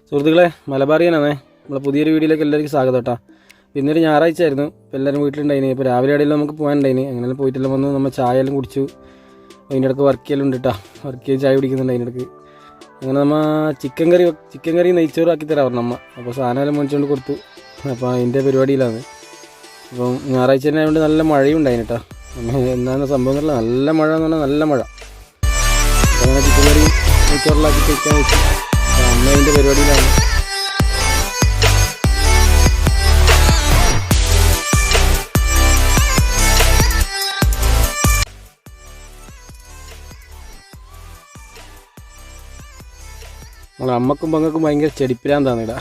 സുഹൃത്തുക്കളെ, മലബാറിയനാണേ. നമ്മളെ പുതിയൊരു വീഡിയോയിലേക്ക് എല്ലാവർക്കും സ്വാഗതം കേട്ടോ. പിന്നൊരു ഞായറാഴ്ച ആയിരുന്നു, ഇപ്പോൾ എല്ലാവരും വീട്ടിലുണ്ടായിന്. ഇപ്പോൾ രാവിലെ ഇടയിൽ നമുക്ക് പോകാനുണ്ടായിന്. അങ്ങനെ പോയിട്ടെല്ലാം വന്നു, നമ്മൾ ചായ എല്ലാം കുടിച്ചു. അതിൻ്റെ ഇടയ്ക്ക് വർക്ക് ചെയ്യലും ഉണ്ട് കേട്ടോ. വർക്ക് ചെയ്ത് ചായ കുടിക്കുന്നുണ്ട് അതിൻ്റെ ഇടയ്ക്ക്. അങ്ങനെ നമ്മൾ ചിക്കൻ കറി നെയ്ച്ചോറ് ആക്കി തരാം പറഞ്ഞു അമ്മ. അപ്പോൾ സാധനമെല്ലാം മേടിച്ചുകൊണ്ട് കൊടുത്തു. അപ്പോൾ അതിൻ്റെ പരിപാടിയിലാണ്. അപ്പം ഞായറാഴ്ച തന്നെ ആയതുകൊണ്ട് നല്ല മഴയും ഉണ്ടായിന് കേട്ടോ. എന്താണ് സംഭവം എന്നല്ല, നല്ല മഴ എന്ന് പറഞ്ഞാൽ നല്ല മഴ. അപ്പോൾ അങ്ങനെ ചിക്കൻ കറി നെയ്ച്ചോറിലാക്കി കഴിക്കാൻ വെച്ചു. അമ്മ അതിൻ്റെ പരിപാടിയിലാണ്. നമ്മളെ അമ്മക്കും പങ്ങൾക്കും ഭയങ്കര ചെടിപ്പിരാന്താണ് ഇടാ.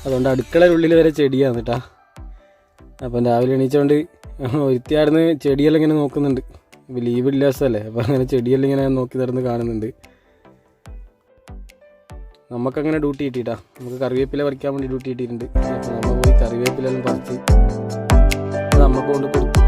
അതുകൊണ്ട് അടുക്കളയുടെ ഉള്ളിൽ വരെ ചെടിയാണ് കേട്ടാ. അപ്പം രാവിലെ എണീച്ചുകൊണ്ട് ഒരുത്തിയാടുന്ന് ചെടിയെല്ലാം ഇങ്ങനെ നോക്കുന്നുണ്ട്. ഇപ്പോൾ ലീവില്ല ദിവസമല്ലേ, അപ്പോൾ അങ്ങനെ ചെടിയെല്ലാം ഇങ്ങനെ നോക്കി നടന്ന് കാണുന്നുണ്ട്. നമുക്കങ്ങനെ ഡ്യൂട്ടി കിട്ടിയിട്ടാ. നമുക്ക് കറിവേപ്പില പറിക്കാൻ വേണ്ടി ഡ്യൂട്ടി കിട്ടിയിട്ടുണ്ട്. അപ്പോൾ നമ്മൾ പോയി കറിവേപ്പിലെല്ലാം പറിച്ച് നമുക്ക് കൊണ്ട് കൊടുത്തു.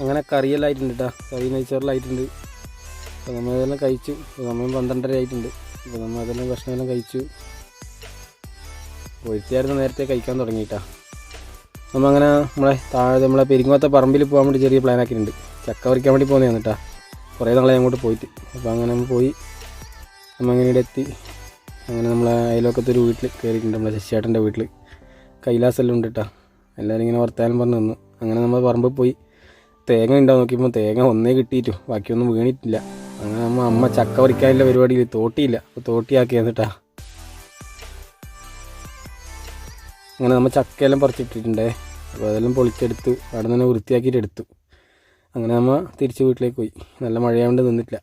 അങ്ങനെ കറിയെല്ലാം ആയിട്ടുണ്ട് കേട്ടോ. കറി നെയ്ച്ചോറിലായിട്ടുണ്ട്. അപ്പോൾ നമ്മൾ അതെല്ലാം കഴിച്ചു. സമയം 12:30 ആയിട്ടുണ്ട്. അപ്പോൾ നമ്മൾ അതെല്ലാം ഭക്ഷണമെല്ലാം കഴിച്ചു. ഒഴുത്തിയായിരുന്നു നേരത്തെ കഴിക്കാൻ തുടങ്ങിയിട്ടാ. നമ്മളങ്ങനെ നമ്മളെ പെരിങ്ങോത്ത പറമ്പിൽ പോകാൻ വേണ്ടി ചെറിയ പ്ലാൻ ആക്കിയിട്ടുണ്ട്. ചക്ക പറിക്കാൻ വേണ്ടി പോകുന്നതാണ് കേട്ടോ. കുറേ നാളെ അങ്ങോട്ട് പോയിട്ട്. അപ്പോൾ അങ്ങനെ നമ്മൾ പോയി അങ്ങനെ ഇവിടെ എത്തി. അങ്ങനെ നമ്മളെ അയൽവക്കത്തൊരു വീട്ടിൽ കയറിയിട്ടുണ്ട്. നമ്മളെ ശശിയേട്ടൻ്റെ വീട്ടിൽ കൈലാസെല്ലാം ഉണ്ട് കേട്ടോ. എല്ലാവരും ഇങ്ങനെ വർത്താനം പറഞ്ഞു തന്നു. അങ്ങനെ നമ്മൾ പറമ്പിൽ പോയി തേങ്ങ ഉണ്ടാവും നോക്കിയപ്പോൾ തേങ്ങ ഒന്നേ കിട്ടിയിട്ടു, ബാക്കിയൊന്നും വീണിട്ടില്ല. അങ്ങനെ അമ്മ ചക്ക പറിക്കാനുള്ള പരിപാടിയിൽ തോട്ടിയില്ല, അപ്പോൾ തോട്ടിയാക്കി എന്നിട്ടാ. അങ്ങനെ നമ്മൾ ചക്കയെല്ലാം പറിച്ചിട്ടിട്ടുണ്ടേ. അപ്പോൾ അതെല്ലാം പൊളിച്ചെടുത്തു, അവിടെ നിന്ന് വൃത്തിയാക്കിയിട്ട് എടുത്തു. അങ്ങനെ നമ്മൾ തിരിച്ച് വീട്ടിലേക്ക് പോയി. നല്ല മഴയായതുകൊണ്ട് നിന്നിട്ടില്ല.